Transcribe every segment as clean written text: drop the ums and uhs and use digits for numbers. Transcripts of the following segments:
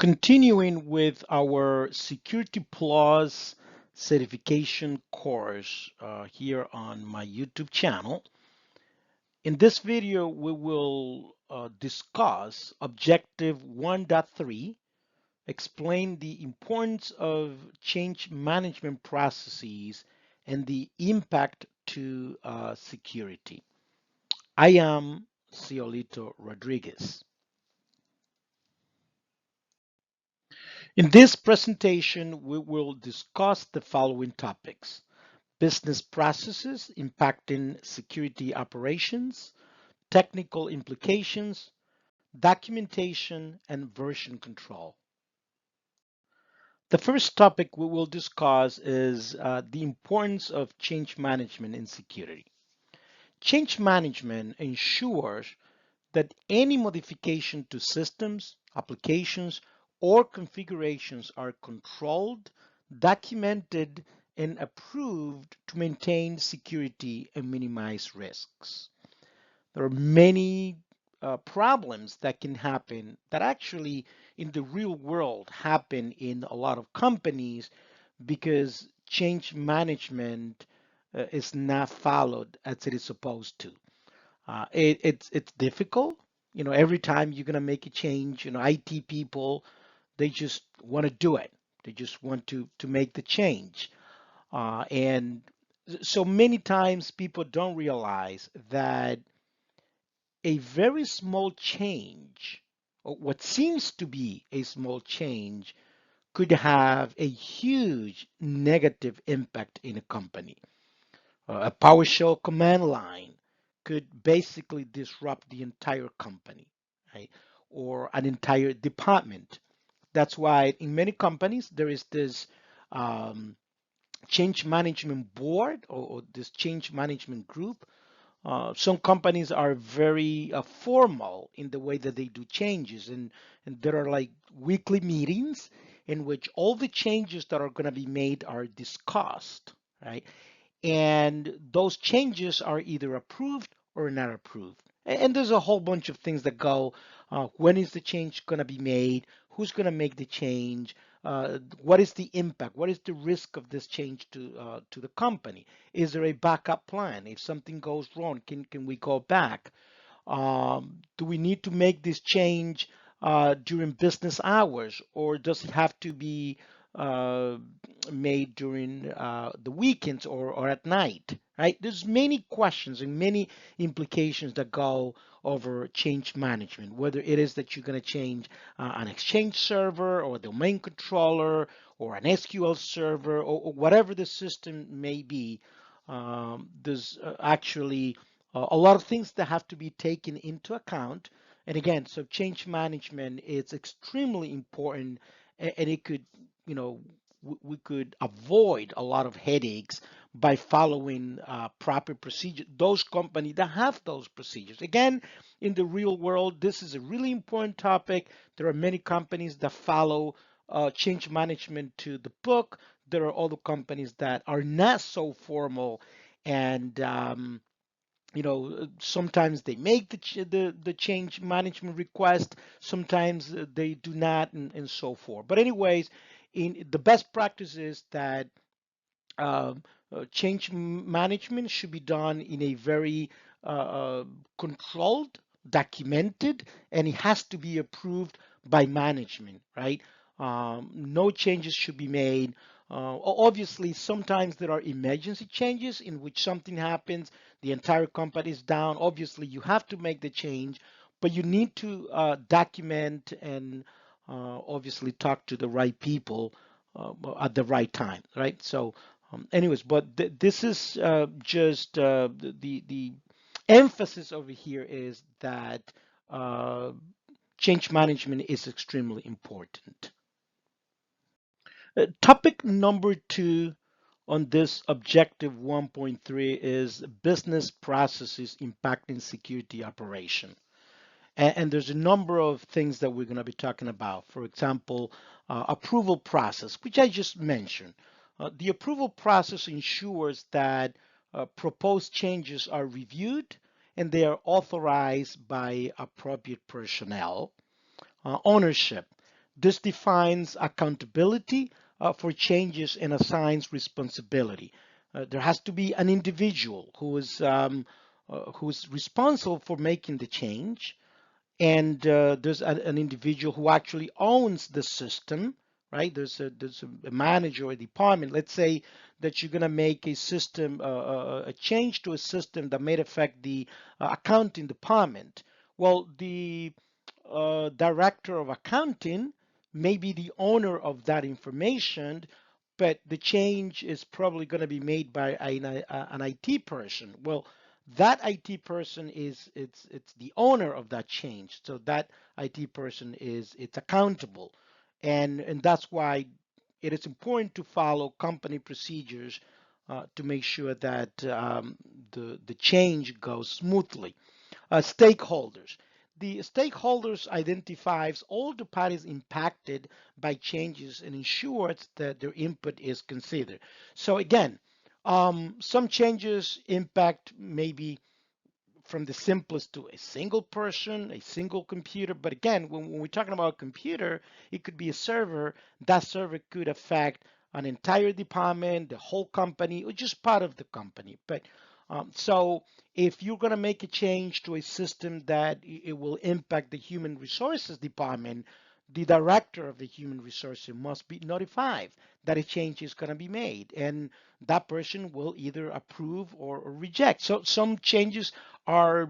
Continuing with our Security Plus certification course here on my YouTube channel. In this video, we will discuss Objective 1.3, explain the importance of change management processes and the impact to security. I am Ciolito Rodriguez. In this presentation, we will discuss the following topics: business processes impacting security operations, technical implications, documentation, and version control. The first topic we will discuss is the importance of change management in security. Change management ensures that any modification to systems, applications, or configurations are controlled, documented, and approved to maintain security and minimize risks. There are many problems that can happen that actually in the real world happen in a lot of companies because change management is not followed as it is supposed to. It's difficult. Every time you're gonna make a change, IT people, they just want to do it. They just want to make the change. And so many times people don't realize that a very small change, or what seems to be a small change, could have a huge negative impact in a company. A PowerShell command line could basically disrupt the entire company, right? Or an entire department. That's why in many companies there is this um, change management board or this change management group. Some companies are very formal in the way that they do changes, and there are like weekly meetings in which all the changes that are going to be made are discussed, right? And those changes are either approved or not approved. And there's a whole bunch of things that go. When is the change going to be made? Who's going to make the change? What is the impact? What is the risk of this change to the company? Is there a backup plan? If something goes wrong, can we go back? Do we need to make this change during business hours, or does it have to be uh, made during the weekends or at night? Right? There's many questions and many implications that go over change management. Whether it is that you're going to change an Exchange server or a domain controller or an SQL server or whatever the system may be, there's actually a lot of things that have to be taken into account. And again, so change management is extremely important, and it could, you know, we could avoid a lot of headaches by following proper procedures. Those companies that have those procedures. Again, in the real world, this is a really important topic. There are many companies that follow change management to the book. There are other companies that are not so formal and sometimes they make the change management request, sometimes they do not, and so forth. But anyways, in the best practice is that um, change management should be done in a very controlled, documented, and it has to be approved by management, right? No changes should be made. Obviously, sometimes there are emergency changes in which something happens, the entire company is down. Obviously, you have to make the change, but you need to document and obviously talk to the right people at the right time, right? So anyways, but this is just the emphasis over here is that uh, change management is extremely important. Topic number two on this objective 1.3 is business processes impacting security operation. And there's a number of things that we're going to be talking about. For example, approval process, which I just mentioned. The approval process ensures that proposed changes are reviewed and they are authorized by appropriate personnel. Ownership. This defines accountability for changes and assigns responsibility. There has to be an individual who's responsible for making the change, and there's an individual who actually owns the system, right? There's a manager or a department. Let's say that you're going to make a system, a change to a system that may affect the accounting department. Well, the director of accounting may be the owner of that information, but the change is probably going to be made by an IT person. Well, that IT person it's the owner of that change, so that IT person it's accountable, and that's why it is important to follow company procedures to make sure that the change goes smoothly. Stakeholders. The stakeholders identifies all the parties impacted by changes and ensures that their input is considered. So again, some changes impact maybe from the simplest to a single person, a single computer. But again, when we're talking about a computer, it could be a server. That server could affect an entire department, the whole company, or just part of the company. But so if you're going to make a change to a system that it will impact the human resources department, the director of the human resources must be notified that a change is going to be made, and that person will either approve or reject. So some changes are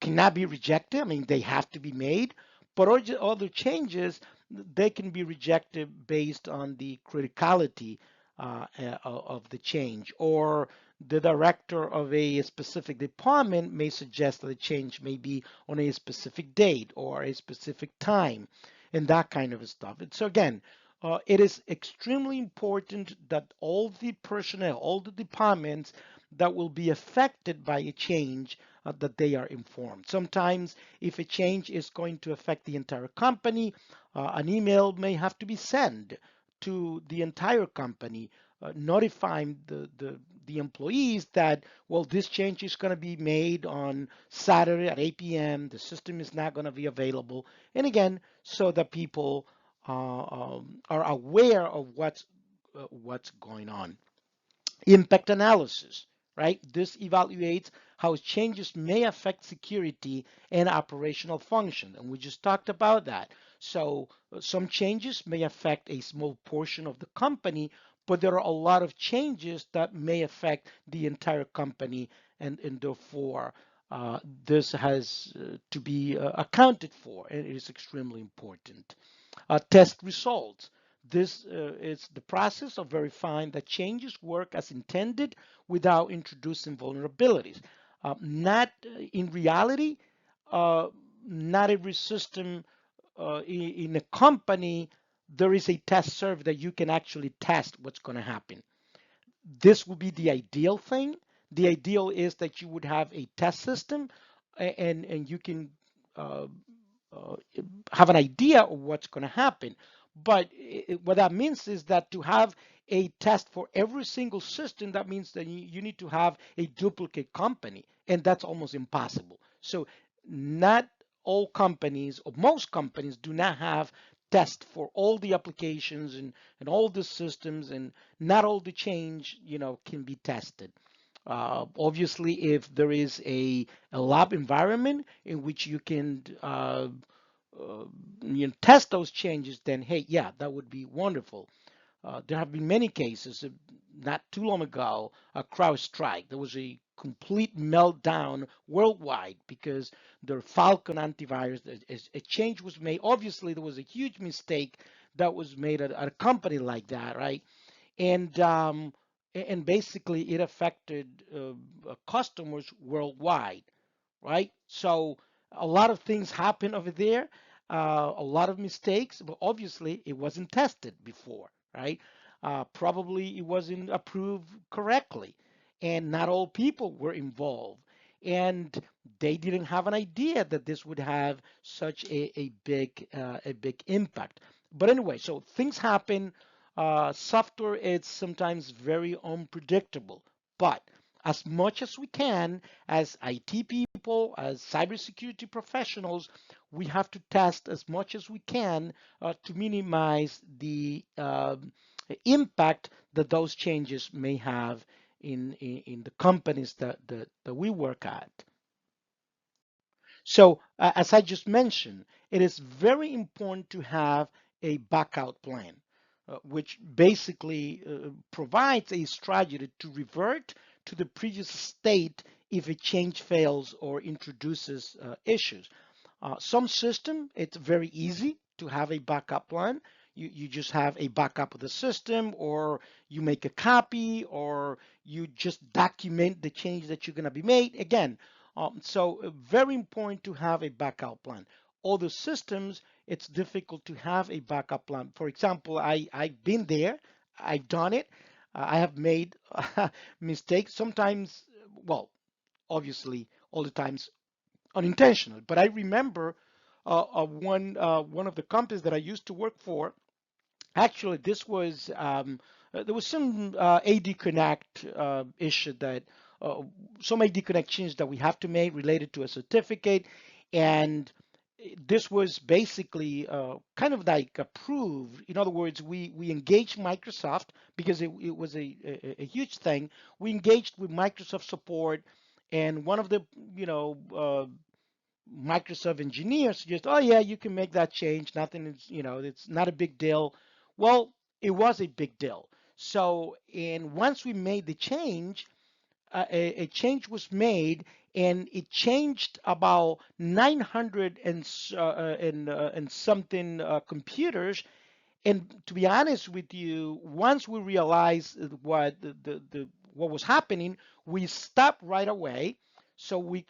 cannot be rejected. I mean, they have to be made, but other changes they can be rejected based on the criticality of the change, or the director of a specific department may suggest that the change may be on a specific date or a specific time, and that kind of stuff. And so again, it is extremely important that all the personnel, all the departments that will be affected by a change that they are informed. Sometimes, if a change is going to affect the entire company, an email may have to be sent to the entire company, notifying the employees that, well, this change is going to be made on Saturday at 8 p.m. The system is not going to be available. And again, so that people are aware of what's going on. Impact analysis, right? This evaluates how changes may affect security and operational function. And we just talked about that. So some changes may affect a small portion of the company, but there are a lot of changes that may affect the entire company, and therefore this has to be accounted for, and it is extremely important. Test results. This is the process of verifying that changes work as intended without introducing vulnerabilities. Not in reality, uh, not every system in a company, there is a test server that you can actually test what's going to happen. This would be the ideal thing. The ideal is that you would have a test system, and you can uh, uh, have an idea of what's going to happen. But what that means is that to have a test for every single system, that means that you need to have a duplicate company, and that's almost impossible. So not all companies, or most companies, do not have tests for all the applications and all the systems, and not all the change, can be tested. Obviously, if there is a lab environment in which you can uh, test those changes, then hey, yeah, that would be wonderful. There have been many cases, not too long ago, a CrowdStrike. There was a complete meltdown worldwide because their Falcon antivirus, a change was made. Obviously, there was a huge mistake that was made at a company like that, right? And basically, it affected customers worldwide, right? So a lot of things happen over there, a lot of mistakes, but obviously it wasn't tested before, right? Probably it wasn't approved correctly, and not all people were involved, and they didn't have an idea that this would have such a big impact. But anyway, so things happen. Software is sometimes very unpredictable, but as much as we can, as IT people, as cybersecurity professionals, we have to test as much as we can to minimize the impact that those changes may have in the companies that we work at. So, as I just mentioned, it is very important to have a backout plan, which basically provides a strategy to revert to the previous state if a change fails or introduces issues. Some system, it's very easy to have a backup plan. You just have a backup of the system, or you make a copy, or you just document the change that you're going to be made. Again, very important to have a backup plan. Other systems, it's difficult to have a backup plan. For example, I've been there, I've done it. I have made mistakes sometimes. Well, obviously, all the times unintentional. But I remember one of the companies that I used to work for. Actually, this was there was some AD Connect issue that uh, some AD connections that we have to make related to a certificate, and this was basically kind of like approved. In other words, we engaged Microsoft because it was a huge thing. We engaged with Microsoft support, and one of the Microsoft engineers suggest, oh yeah, you can make that change. Nothing is, it's not a big deal. Well, it was a big deal. So, and once we made the change, a change was made, and it changed about 900 and something computers. And to be honest with you, once we realized what was happening, we stopped right away. So we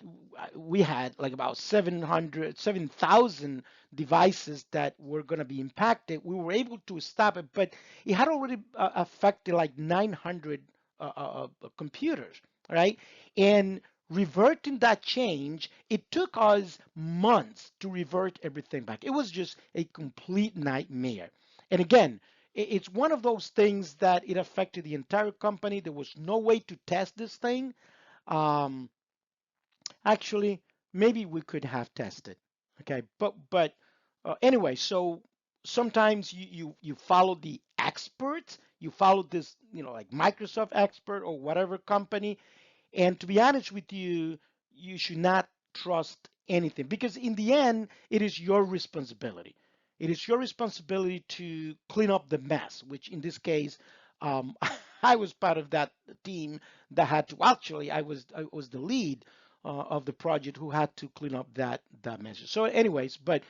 had like about 7,000 devices that were going to be impacted. We were able to stop it, but it had already affected like 900 computers, right? And reverting that change, it took us months to revert everything back. It was just a complete nightmare. And again, it's one of those things that it affected the entire company. There was no way to test this thing. Um, Actually, maybe we could have tested. Okay, but anyway, so sometimes you follow the experts. You follow this, like Microsoft expert or whatever company, and to be honest with you, you should not trust anything because in the end, it is your responsibility. It is your responsibility to clean up the mess, which in this case, um, I was part of that team that had to actually, I was the lead of the project who had to clean up that mess. So, anyways, but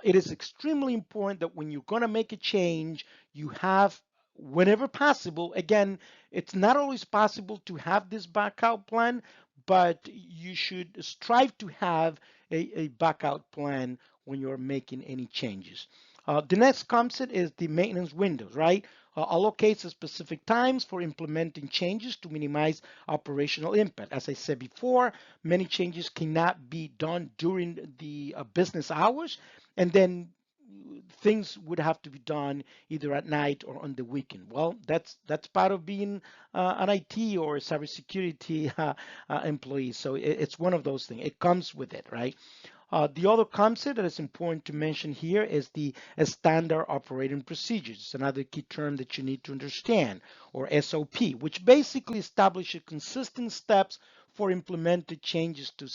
it is extremely important that when you're going to make a change, you have whenever possible. Again, it's not always possible to have this backup plan, but you should strive to have a backup plan when you're making any changes. The next concept is the maintenance windows, right? Allocates specific times for implementing changes to minimize operational impact. As I said before, many changes cannot be done during the business hours, and then things would have to be done either at night or on the weekend. Well, that's part of being an IT or cybersecurity employee. So it's one of those things. It comes with it, right? The other concept that is important to mention here is the standard operating procedures. It's another key term that you need to understand, or SOP, which basically establishes consistent steps for implemented changes to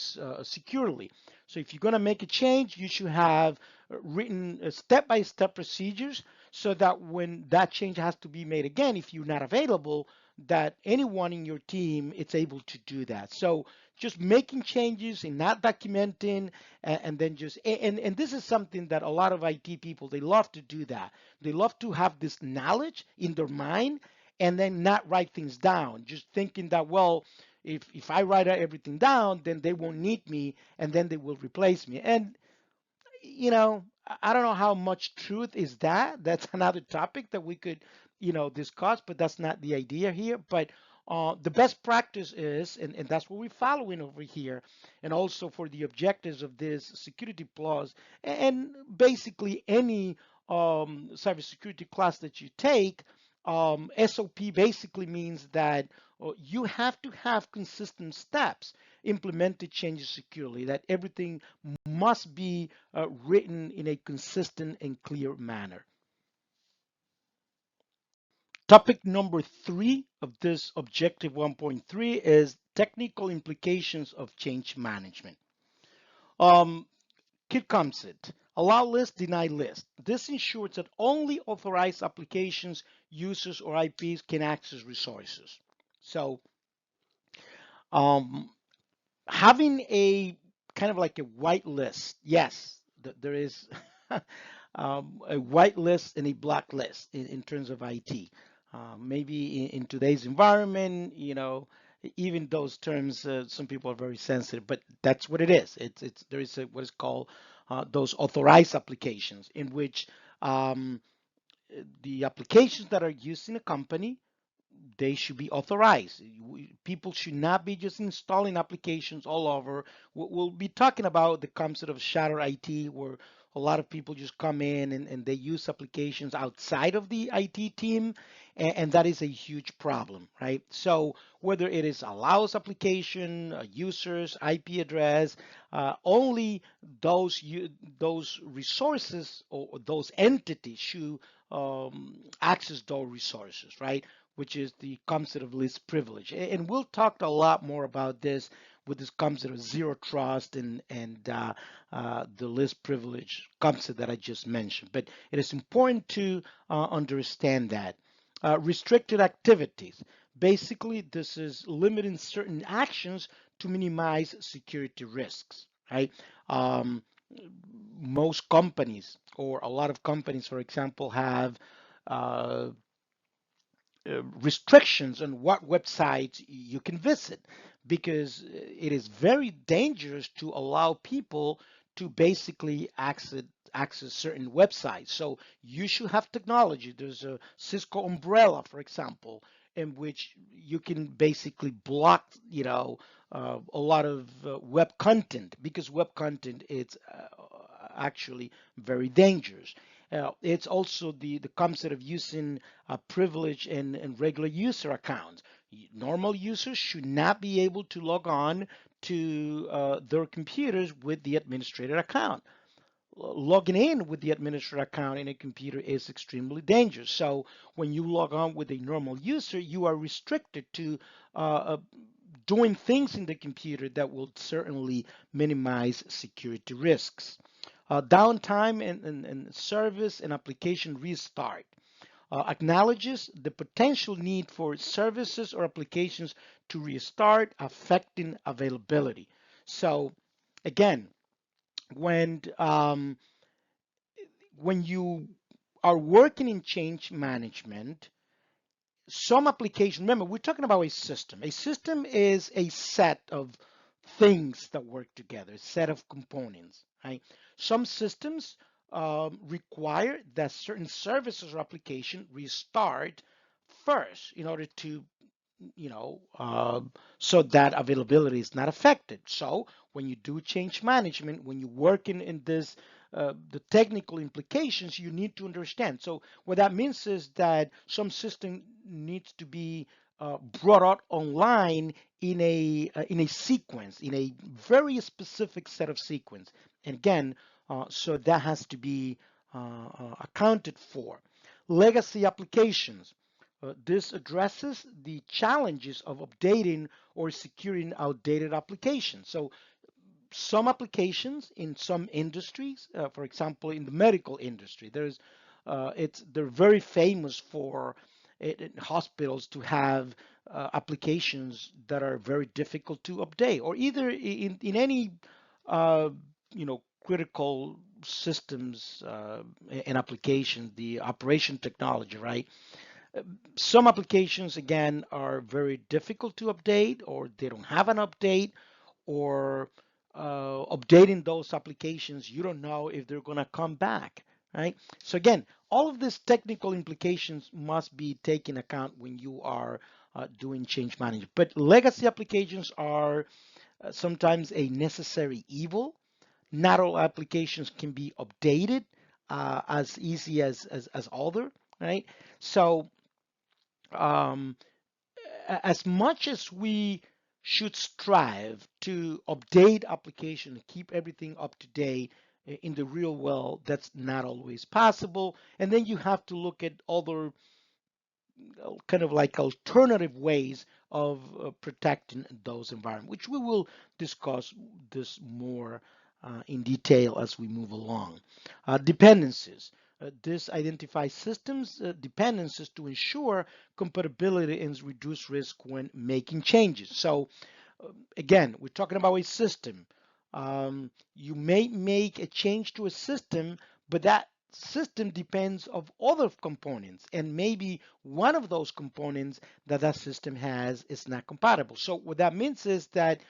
securely. So if you're going to make a change, you should have written step-by-step procedures so that when that change has to be made again, if you're not available, that anyone in your team is able to do that. So just making changes and not documenting and then just and this is something that a lot of IT people they love to do that. They love to have this knowledge in their mind and then not write things down, just thinking that well, if I write everything down, then they won't need me and then they will replace me. And I don't know how much truth is that. That's another topic that we could, discuss, but that's not the idea here. But the best practice is, and that's what we're following over here, and also for the objectives of this security plus, and basically any cybersecurity class that you take, SOP basically means that you have to have consistent steps implemented changes securely, that everything must be written in a consistent and clear manner. Topic number 3 of this objective 1.3 is technical implications of change management. Um, Here comes it. Allow list, deny list. This ensures that only authorized applications, users, or IPs can access resources. So um, having a kind of like a white list, yes, there is a white list and a black list in terms of IT. Maybe in today's environment, even those terms, some people are very sensitive, but that's what it is. It's there is what is called those authorized applications, in which um, the applications that are used in a company, they should be authorized. People should not be just installing applications all over. We'll be talking about the concept of shadow IT, where a lot of people just come in and they use applications outside of the IT team, and that is a huge problem, right? So whether it is allows application, users, IP address, only those resources or those entities should access those resources, right? Which is the concept of least privilege. And we'll talk a lot more about this with this concept of zero trust and the least privilege concept that I just mentioned. But it is important to understand that. Restricted activities. Basically, this is limiting certain actions to minimize security risks, right? Um, Most companies, or a lot of companies, for example, have uh, restrictions on what websites you can visit, because it is very dangerous to allow people to basically access certain websites. So you should have technology. There's a Cisco umbrella, for example, in which you can basically block, a lot of web content, because web content is actually very dangerous. It's also the concept of using privilege and regular user accounts. Normal users should not be able to log on to their computers with the administrator account. Logging in with the administrator account in a computer is extremely dangerous. So when you log on with a normal user, you are restricted to doing things in the computer that will certainly minimize security risks. Downtime and service and application restart acknowledges the potential need for services or applications to restart, affecting availability. So again, when um, when you are working in change management, some application, remember, we're talking about a system. A system is a set of things that work together, a set of components, right? Some systems require that certain services or application restart first in order to, you know, so that availability is not affected. So when you do change management, when you work in this, the technical implications, you need to understand. So what that means is that some system needs to be brought out online in a sequence, in a very specific set of sequence. And again, so that has to be accounted for. Legacy applications. This addresses the challenges of updating or securing outdated applications. So some applications in some industries, for example, in the medical industry, they're very famous for in hospitals to have applications that are very difficult to update, or either in any uh, critical systems and applications, the operation technology, right? Some applications, again, are very difficult to update, or they don't have an update, or updating those applications, you don't know if they're going to come back, right? So again, all of these technical implications must be taken account when you are doing change management. But legacy applications are sometimes a necessary evil. Not all applications can be updated as easy as other, right? So Um, as much as we should strive to update application, keep everything up to date in the real world, that's not always possible. And then you have to look at other kind of like alternative ways of protecting those environments, which we will discuss this more in detail as we move along. Dependencies. This identifies systems dependencies to ensure compatibility and reduce risk when making changes. So again, we're talking about a system. You may make a change to a system, but that system depends of other components, and maybe one of those components that that system has is not compatible. So what that means is that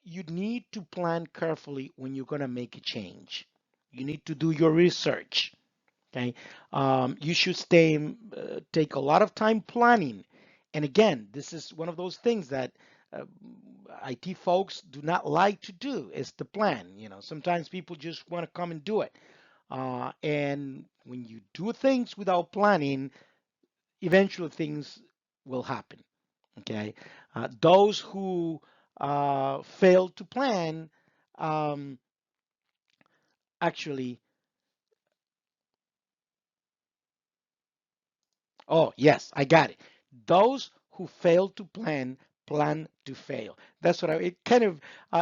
you need to plan carefully when you're going to make a change. You need to do your research. Okay, you should take a lot of time planning. And again, this is one of those things that uh, IT folks do not like to do is to plan. You know, sometimes people just want to come and do it. And when you do things without planning, eventually things will happen. Okay, those who fail to plan um, actually. Oh, yes, I got it. Those who fail to plan to fail. That's what it kind of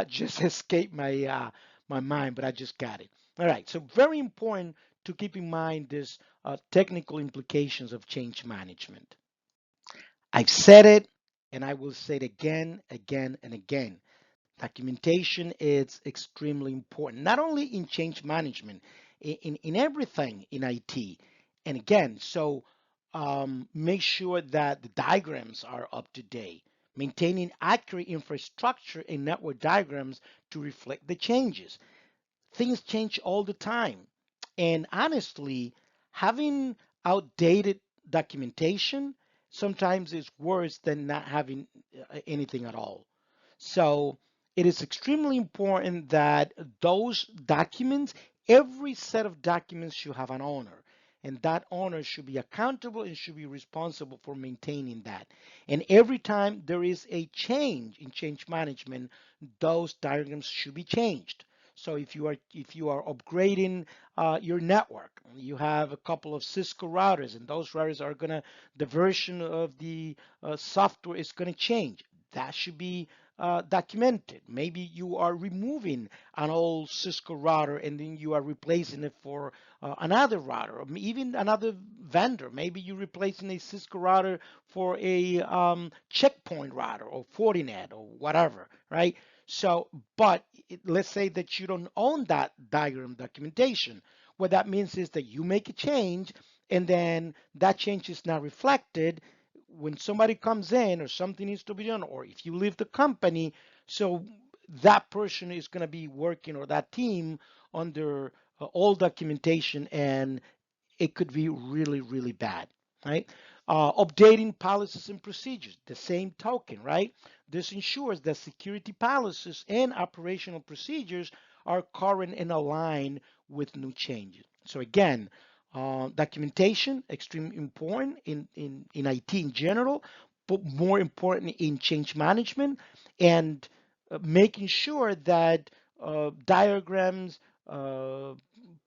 just escaped my mind, but I just got it. All right, so very important to keep in mind this technical implications of change management. I've said it, and I will say it again, again, and again. Documentation is extremely important, not only in change management, in everything in IT. And again, so make sure that the diagrams are up to date, maintaining accurate infrastructure and network diagrams to reflect the changes. Things change all the time. And honestly, having outdated documentation sometimes is worse than not having anything at all. So it is extremely important that those documents, every set of documents should have an owner. And that owner should be accountable and should be responsible for maintaining that. And every time there is a change in change management, those diagrams should be changed. So if you are upgrading your network, you have a couple of Cisco routers, and those routers are gonna the version of the software is gonna change. That should be documented. Maybe you are removing an old Cisco router and then you are replacing it for another router, or even another vendor. Maybe you're replacing a Cisco router for a checkpoint router or Fortinet or whatever, right? So, but let's say that you don't own that diagram documentation. What that means is that you make a change and then that change is not reflected when somebody comes in or something needs to be done, or if you leave the company, so that person is going to be working or that team under all documentation, and it could be really, really bad, right? Updating policies and procedures, the same token, right? This ensures that security policies and operational procedures are current and aligned with new changes. So again, documentation, extremely important in IT in general, but more important in change management and making sure that diagrams, uh,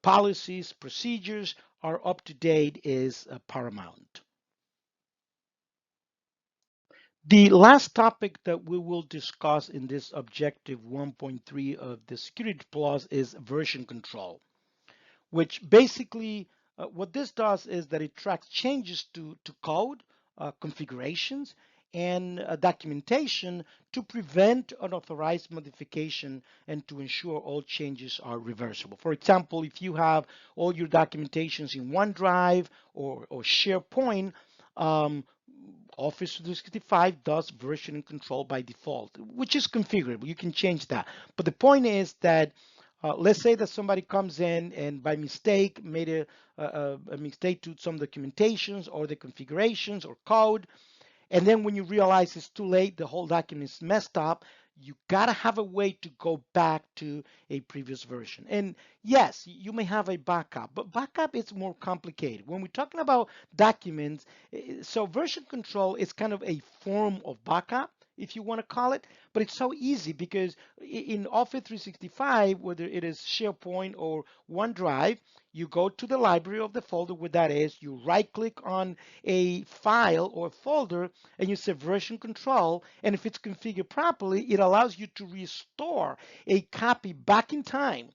policies, procedures are up to date is paramount. The last topic that we will discuss in this objective 1.3 of the security plus is version control, which basically what this does is that it tracks changes to code, configurations, and documentation to prevent unauthorized modification and to ensure all changes are reversible. For example, if you have all your documentations in OneDrive or SharePoint, um, Office 365 does version control by default, which is configurable. You can change that. But the point is that let's say that somebody comes in and by mistake made a mistake to some documentations or the configurations or code, and then when you realize it's too late, the whole document is messed up, you gotta have a way to go back to a previous version. And yes, you may have a backup, but backup is more complicated. When we're talking about documents, so version control is kind of a form of backup, if you want to call it, but it's so easy because in Office 365, whether it is SharePoint or OneDrive, you go to the library of the folder where that is, you right click on a file or folder, and you say version control, and if it's configured properly, it allows you to restore a copy back in time.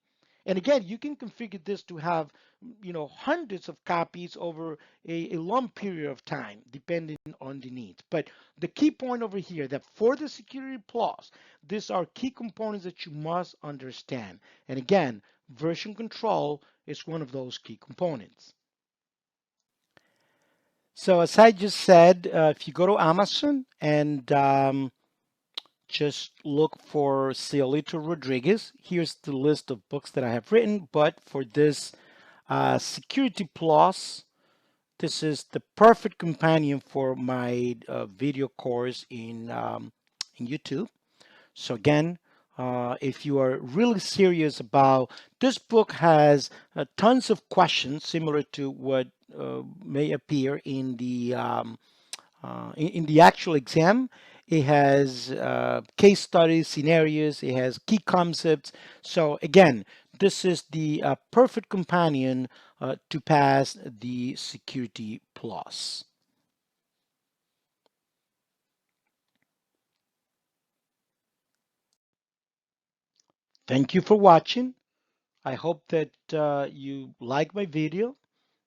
And again, you can configure this to have, hundreds of copies over a long period of time, depending on the needs. But the key point over here that for the Security Plus, these are key components that you must understand. And again, version control is one of those key components. So as I just said, if you go to Amazon and just look for Cielito Rodriguez, here's the list of books that I have written. But for this Security Plus, this is the perfect companion for my video course in YouTube. So again, if you are really serious about this book, has tons of questions similar to what may appear in the actual exam. It has case studies, scenarios. It has key concepts. So again, this is the perfect companion to pass the Security Plus. Thank you for watching. I hope that you like my video.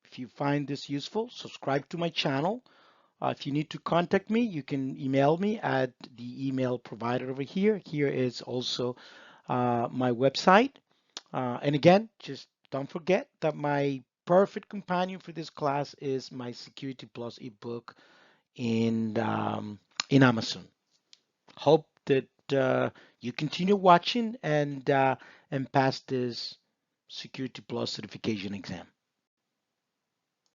If you find this useful, subscribe to my channel. If you need to contact me, you can email me at the email provided over here. Here is also my website. And again, just don't forget that my perfect companion for this class is my Security Plus ebook in Amazon. Hope that you continue watching and pass this Security Plus certification exam.